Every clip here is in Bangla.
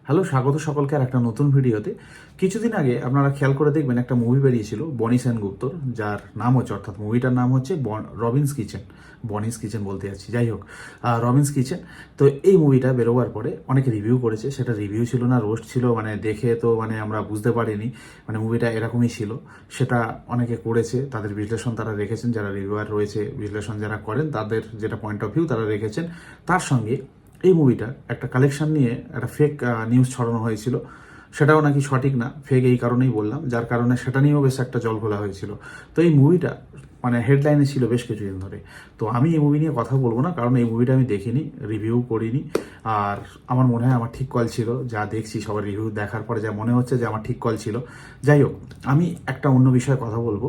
হ্যালো, স্বাগত সকলকে আর একটা নতুন ভিডিওতে। কিছুদিন আগে আপনারা খেয়াল করে দেখবেন একটা মুভি বেরিয়েছিল বনি সেনগুপ্তর, যার নাম হচ্ছে, অর্থাৎ মুভিটার নাম হচ্ছে রবিন্স কিচেন। বনিস কিচেন বলতে যাচ্ছি, যাই হোক, রবিন্স কিচেন। তো এই মুভিটা বেরোবার পরে অনেকে রিভিউ করেছে, সেটা রিভিউ ছিল না, রোস্ট ছিল, মানে দেখে তো মানে আমরা বুঝতে পারিনি মানে মুভিটা এরকমই ছিল। সেটা অনেকে করেছে, তাদের বিশ্লেষণ তারা রেখেছেন, যারা রিভিউয়ার রয়েছে, বিশ্লেষণ যারা করেন তাদের যেটা পয়েন্ট অফ ভিউ তারা রেখেছেন। তার সঙ্গে এই মুভিটার একটা কালেকশন নিয়ে একটা ফেক নিউজ ছড়ানো হয়েছিল, সেটাও নাকি সঠিক না, ফেক এই কারণেই বললাম, যার কারণে সেটা নিয়েও বেশ একটা জল ঘোলা হয়েছিল। তো এই মুভিটা মানে হেডলাইনে ছিল বেশ কিছুদিন ধরে। তো আমি এই মুভি নিয়ে কথা বলবো না, কারণ এই মুভিটা আমি দেখিনি, রিভিউ করিনি। আর আমার মনে হয় আমার ঠিক কল ছিল, যা দেখছি সবার রিভিউ দেখার পরে যা মনে হচ্ছে যে আমার ঠিক কল ছিল। যাই হোক, আমি একটা অন্য বিষয়ে কথা বলবো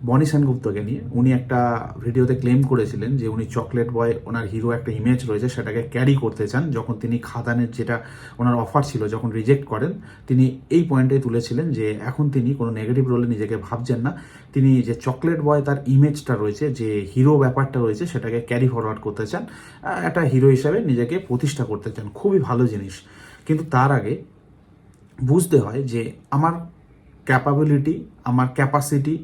বনি সেনগুপ্তকে নিয়ে। উনি একটা ভিডিওতে ক্লেম করেছিলেন যে উনি চকলেট বয়, ওনার হিরো একটা ইমেজ রয়েছে, সেটাকে ক্যারি করতে চান। যখন তিনি খাদানের যেটা ওনার অফার ছিল যখন রিজেক্ট করেন, তিনি এই পয়েন্টটাই তুলেছিলেন যে এখন তিনি কোনো নেগেটিভ রোলে নিজেকে ভাবছেন না। তিনি যে চকলেট বয় তার ইমেজটা রয়েছে, যে হিরো ব্যাপারটা রয়েছে, সেটাকে ক্যারি ফরওয়ার্ড করতে চান, একটা হিরো হিসাবে নিজেকে প্রতিষ্ঠা করতে চান। খুবই ভালো জিনিস, কিন্তু তার আগে বুঝতে হয় যে আমার ক্যাপাবিলিটি, আমার ক্যাপাসিটি,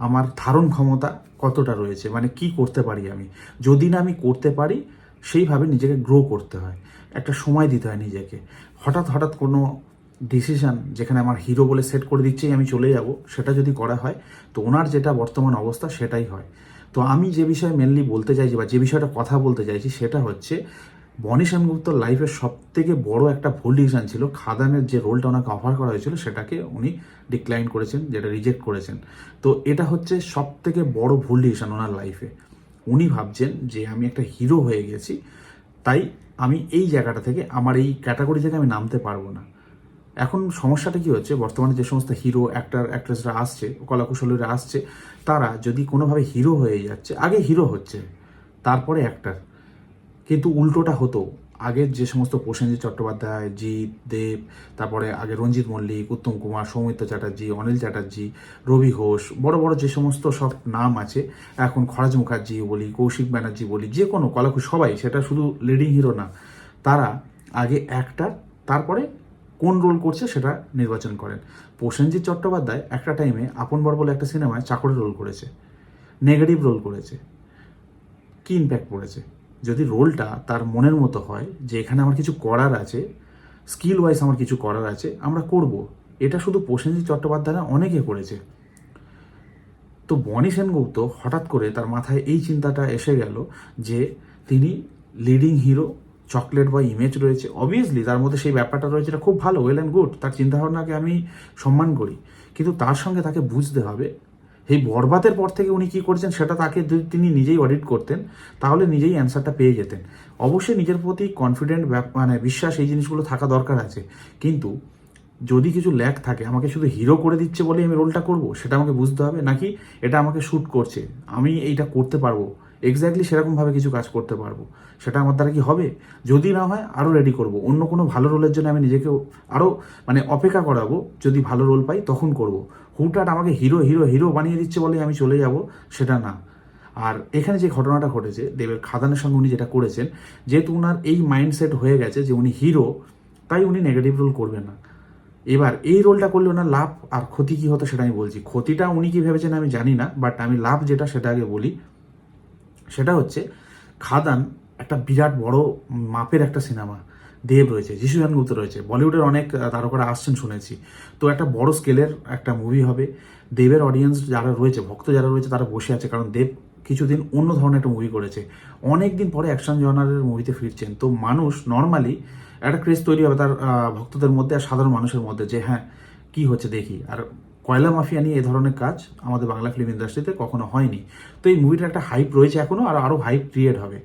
আমার ধারণ ক্ষমতা কতটা রয়েছে, মানে কি করতে পারি আমি। যদি না আমি করতে পারি, সেইভাবে নিজেকে গ্রো করতে হয়, একটা সময় দিতে হয় নিজেকে। হঠাৎ হঠাৎ কোনো ডিসিশান যেখানে আমার হিরো বলে সেট করে দিচ্ছেই আমি চলে যাব, সেটা যদি করা হয়, তো ওনার যেটা বর্তমান অবস্থা সেটাই হয়। তো আমি যে বিষয়ে মেনলি বলতে চাইছি, বা যে বিষয়টা কথা বলতে চাইছি, সেটা হচ্ছে বনি সেনগুপ্তর লাইফের সব থেকে বড় একটা ভুল ডিসিশন ছিল খাদানের যে রোলটা ওনাকে অফার করা হয়েছিল, সেটাকে উনি ডিক্লাইন করেছেন, যেটা রিজেক্ট করেছেন। তো এটা হচ্ছে সব থেকে বড় ভুল ডিসিশন ওনার লাইফে। উনি ভাবছেন যে আমি একটা হিরো হয়ে গেছি, তাই আমি এই জায়গাটা থেকে, আমার এই ক্যাটাগরি থেকে আমি নামতে পারবো না। এখন সমস্যাটা কি হচ্ছে, বর্তমানে যে সমস্ত হিরো অ্যাক্টর অ্যাক্ট্রেসরা আসছে, কলাকুশলীরা আসছে, তারা যদি কোনোভাবে হিরো হয়ে যাচ্ছে, আগে হিরো হচ্ছে তারপরে অ্যাক্টর। কিন্তু উল্টোটা হতো আগের যে সমস্ত প্রসেনজিৎ চট্টোপাধ্যায়, জিৎ দেব, তারপরে আগে রঞ্জিত মল্লিক, উত্তম কুমার, সৌমিত্র চ্যাটার্জি, অনিল চ্যাটার্জি, রবি ঘোষ, বড় বড় যে সমস্ত সব নাম আছে, এখন খরাজ মুখার্জি বলি, কৌশিক ব্যানার্জি বলি, যে কোনো কলাকুশ সবাই, সেটা শুধু লিডিং হিরো না, তারা আগে অ্যাক্টার, তারপরে কোন রোল করছে সেটা নির্বাচন করেন। প্রসেনজিৎ চট্টোপাধ্যায় একটা টাইমে আপনবর বলে একটা সিনেমায় চাকরের রোল করেছে, নেগেটিভ রোল করেছে, কি ইম্প্যাক্ট পড়েছে। যদি রোলটা তার মনের মতো হয়, যে এখানে আমার কিছু করার আছে, স্কিল ওয়াইজ আমার কিছু করার আছে, আমরা করব। এটা শুধু প্রসেনজিৎ চট্টোপাধ্যায় না, অনেকে করেছে। তো বনি সেনগুপ্ত হঠাৎ করে তার মাথায় এই চিন্তাটা এসে গেল যে তিনি leading hero, chocolate boy image রয়েছে, অবভিয়াসলি তার মধ্যে সেই ব্যাপারটা রয়েছে, এটা খুব ভালো, ওয়েল অ্যান্ড গুড, তার চিন্তাভাবনাকে আমি সম্মান করি। কিন্তু তার সঙ্গে তাকে বুঝতে হবে এই বরবাদের পর থেকে উনি কী করছেন, সেটা তাকে যদি তিনি নিজেই অডিট করতেন, তাহলে নিজেই অ্যান্সারটা পেয়ে যেতেন। অবশ্যই নিজের প্রতি কনফিডেন্ট, মানে বিশ্বাস, এই জিনিসগুলো থাকা দরকার আছে। কিন্তু যদি কিছু ল্যাক থাকে, আমাকে শুধু হিরো করে দিচ্ছে বলে আমি রোলটা করব, সেটা আমাকে বুঝতে হবে, নাকি এটা আমাকে শ্যুট করছে, আমি এইটা করতে পারবো, এক্স্যাক্টলি সেরকমভাবে কিছু কাজ করতে পারবো, সেটা আমার দ্বারা কি হবে। যদি না হয়, আরও রেডি করব, অন্য কোনো ভালো রোলের জন্য আমি নিজেকে আরও মানে অপেক্ষা করাবো, যদি ভালো রোল পাই তখন করব। হুটহাট আমাকে হিরো হিরো হিরো বানিয়ে দিচ্ছে বলে আমি চলে যাব, সেটা না। আর এখানে যে ঘটনাটা ঘটেছে, দেবের খাদানের সঙ্গে উনি যেটা করেছেন, যেহেতু উনার এই মাইন্ডসেট হয়ে গেছে যে উনি হিরো, তাই উনি নেগেটিভ রোল করবেন না। এবার এই রোলটা করলে ওনার লাভ আর ক্ষতি কী হতো সেটা আমি বলছি। ক্ষতিটা উনি কী ভেবেছেন আমি জানি না, বাট আমি লাভ যেটা সেটা আগে বলি। সেটা হচ্ছে, খাদান একটা বিরাট বড় মাপের একটা সিনেমা, দেব রয়েছে, যিশু সেনগুপ্ত রয়েছে, বলিউডের অনেক তারকারা আসছেন শুনেছি। তো একটা বড় স্কেলের একটা মুভি হবে। দেবের অডিয়েন্স যারা রয়েছে, ভক্ত যারা রয়েছে, তারা বসে আছে, কারণ দেব কিছুদিন অন্য ধরনের একটা মুভি করেছে, অনেক দিন পরে অ্যাকশন জনারের মুভিতে ফিরছেন। তো মানুষ নর্মালি একটা ক্রেজ তৈরি হবে তার ভক্তদের মধ্যে আর সাধারণ মানুষের মধ্যে, যে হ্যাঁ কি হচ্ছে দেখি। আর কয়লা মাফিয়া নিয়ে এই ধরনের কাজ আমাদের বাংলা ফিল্ম ইন্ডাস্ট্রিতে কখনো হয়নি। তো এই মুভিটার একটা হাইপ রয়েছে এখনও, আর আরও হাইপ ক্রিয়েট হবে।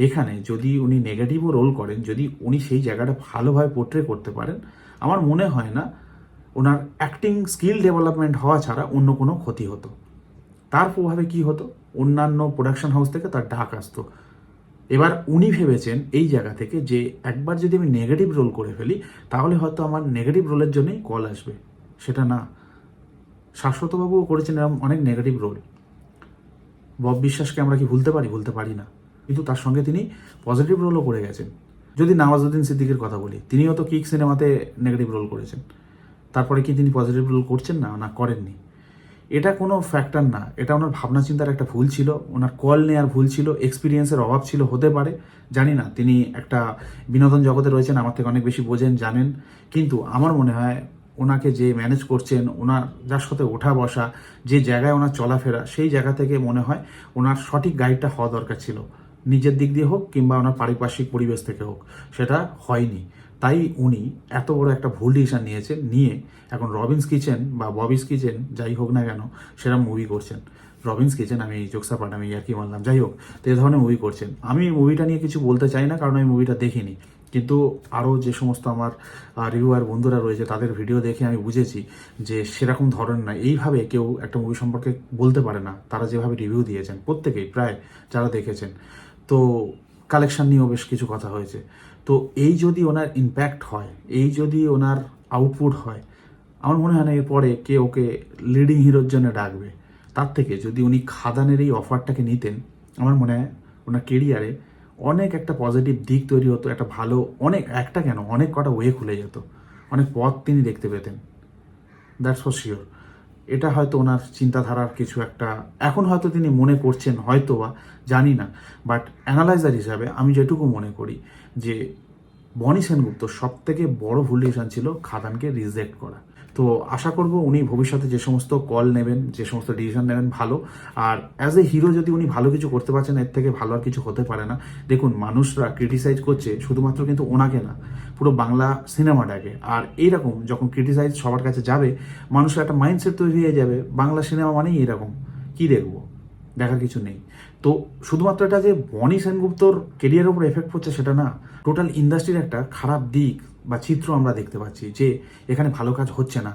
এখানে যদি উনি নেগেটিভও রোল করেন, যদি উনি সেই জায়গাটা ভালোভাবে পোর্ট্রে করতে পারেন, আমার মনে হয় না ওনার অ্যাক্টিং স্কিল ডেভেলপমেন্ট হওয়া ছাড়া অন্য কোনো ক্ষতি হতো। তার প্রভাবে কি হতো, অন্যান্য প্রোডাকশন হাউস থেকে তার ডাক আসতো। এবার উনি ভেবেছেন এই জায়গা থেকে যে একবার যদি আমি নেগেটিভ রোল করে ফেলি, তাহলে হয়তো আমার নেগেটিভ রোলের জন্যই কল আসবে, সেটা না। শাশ্বতবাবুও করেছেন এরকম অনেক নেগেটিভ রোল। বব বিশ্বাসকে আমরা কি ভুলতে পারি? ভুলতে পারি না। কিন্তু তার সঙ্গে তিনি পজিটিভ রোলও করে গেছেন। যদি নওয়াজুদ্দিন সিদ্দিকীর কথা বলি, তিনিও তো কিক সিনেমাতে নেগেটিভ রোল করেছেন, তারপরে কি তিনি পজিটিভ রোল করছেন না, না করেননি? এটা কোনো ফ্যাক্টর না, এটা ওনার ভাবনা চিন্তার একটা ভুল ছিল, ওনার কল নেওয়ার ভুল ছিল, এক্সপিরিয়েন্সের অভাব ছিল, হতে পারে, জানি না। তিনি একটা বিনোদন জগতে রয়েছেন, আমার থেকে অনেক বেশি বোঝেন, জানেন। কিন্তু আমার মনে হয় ওনাকে যে ম্যানেজ করছেন, ওনার যার সাথে ওঠা বসা, যে জায়গায় ওনার চলাফেরা, সেই জায়গা থেকে মনে হয় ওনার সঠিক গাইডটা হওয়া দরকার ছিল, নিজের দিক দিয়ে হোক কিংবা ওনার পারিপার্শ্বিক পরিবেশ থেকে হোক, সেটা হয়নি। তাই উনি এত বড় একটা ভুল ডিসিশন নিয়ে এখন রবিনস কিচেন বা ববিস কিচেন যাই হোক না কেন সেরা মুভি করছেন। রবিনস কিচেন, আমি জোকসা পাট, আমি আর কি মানলাম, যাই হোক, তো এ ধরনের মুভি করছেন। আমি মুভিটা নিয়ে কিছু বলতে চাই না, কারণ আমি মুভিটা দেখিনি, কিন্তু আরও যে সমস্ত আমার রিভিউয়ার বন্ধুরা রয়েছে তাদের ভিডিও দেখে আমি বুঝেছি যে সেরকম ধরনের না, এইভাবে কেউ একটা মুভি সম্পর্কে বলতে পারে না। তারা যেভাবে রিভিউ দিয়েছেন প্রত্যেকেই প্রায় যারা দেখেছেন, তো কালেকশন নিয়েও বেশ কিছু কথা হয়েছে। তো এই যদি ওনার ইম্প্যাক্ট হয়, এই যদি ওনার আউটপুট হয়, আমার মনে হয় না এরপরে কে ওকে লিডিং হিরোর জন্য ডাকবে। তার থেকে যদি উনি খাদানের এই অফারটাকে নিতেন, আমার মনে হয় ওনার কেরিয়ারে অনেক একটা পজিটিভ দিক তৈরি হতো, একটা ভালো, অনেক একটা কেন অনেক কটা ওয়ে খুলে যেত, অনেক পথ তিনি দেখতে পেতেন। That's for sure. এটা হয়তো ওনার চিন্তাধারার কিছু একটা এখন হয়তো তিনি মনে করছেন, হয়তো বা, জানি না। বাট অ্যানালাইজার হিসাবে আমি যেটুকু মনে করি যে বনি সেনগুপ্ত সব থেকে বড় ভুল ডিসিশন ছিল খাদানকে রিজেক্ট করা। তো আশা করব উনি ভবিষ্যতে যে সমস্ত কল নেবেন, যে সমস্ত ডিসিশন নেবেন ভালো। আর অ্যাজ এ হিরো যদি উনি ভালো কিছু করতে পারছেন, এর থেকে ভালো আর কিছু হতে পারে না। দেখুন, মানুষরা ক্রিটিসাইজ করছে শুধুমাত্র কিন্তু ওনাকে না, পুরো বাংলা সিনেমাটাকে। আর এইরকম যখন ক্রিটিসাইজ সবার কাছে যাবে, মানুষের একটা মাইন্ডসেট তৈরি হয়ে যাবে, বাংলা সিনেমা মানেই এরকম, কি দেখবো, দেখার কিছু নেই। তো শুধুমাত্র এটা যে বনি সেনগুপ্তর কেরিয়ারের উপর এফেক্ট পড়ছে সেটা না, টোটাল ইন্ডাস্ট্রির একটা খারাপ দিক বা চিত্র আমরা দেখতে পাচ্ছি যে এখানে ভালো কাজ হচ্ছে না,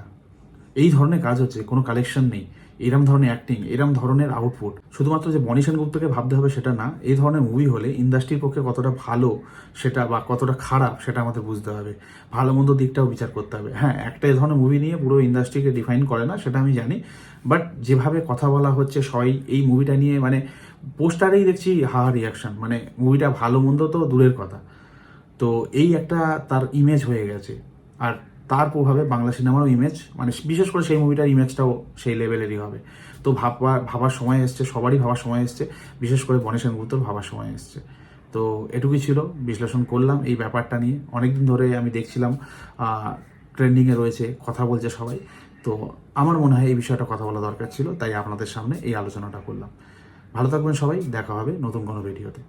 এই ধরনের কাজ হচ্ছে, কোনো কালেকশন নেই, এরম ধরনের অ্যাক্টিং, এরম ধরনের আউটপুট। শুধুমাত্র যে বনি সেনগুপ্তকে ভাবতে হবে সেটা না, এই ধরনের মুভি হলে ইন্ডাস্ট্রির পক্ষে কতটা ভালো সেটা বা কতটা খারাপ সেটা আমাদের বুঝতে হবে, ভালো মন্দ দিকটাও বিচার করতে হবে। হ্যাঁ, একটা এই ধরনের মুভি নিয়ে পুরো ইন্ডাস্ট্রিকে ডিফাইন করে না, সেটা আমি জানি। বাট যেভাবে কথা বলা হচ্ছে সবাই এই মুভিটা নিয়ে, মানে পোস্টারেই দেখছি হাহা রিয়াকশন, মানে মুভিটা ভালো মন্দ তো দূরের কথা, তো এই একটা তার ইমেজ হয়ে গেছে। আর তার প্রভাবে বাংলা সিনেমারও ইমেজ, মানে বিশেষ করে সেই মুভিটার ইমেজটাও সেই লেভেলেরই হবে। তো ভাবার সময় এসছে, সবারই ভাবার সময় এসছে, বিশেষ করে বনি সেনগুপ্তর ভাবার সময় এসছে। তো এটুকুই ছিল, বিশ্লেষণ করলাম এই ব্যাপারটা নিয়ে। অনেকদিন ধরে আমি দেখছিলাম ট্রেন্ডিংয়ে রয়েছে, কথা বলছে সবাই। তো আমার মনে হয় এই বিষয়টা কথা বলা দরকার ছিল, তাই আপনাদের সামনে এই আলোচনাটা করলাম। ভালো থাকবেন সবাই, দেখা হবে নতুন কোনো ভিডিওতে।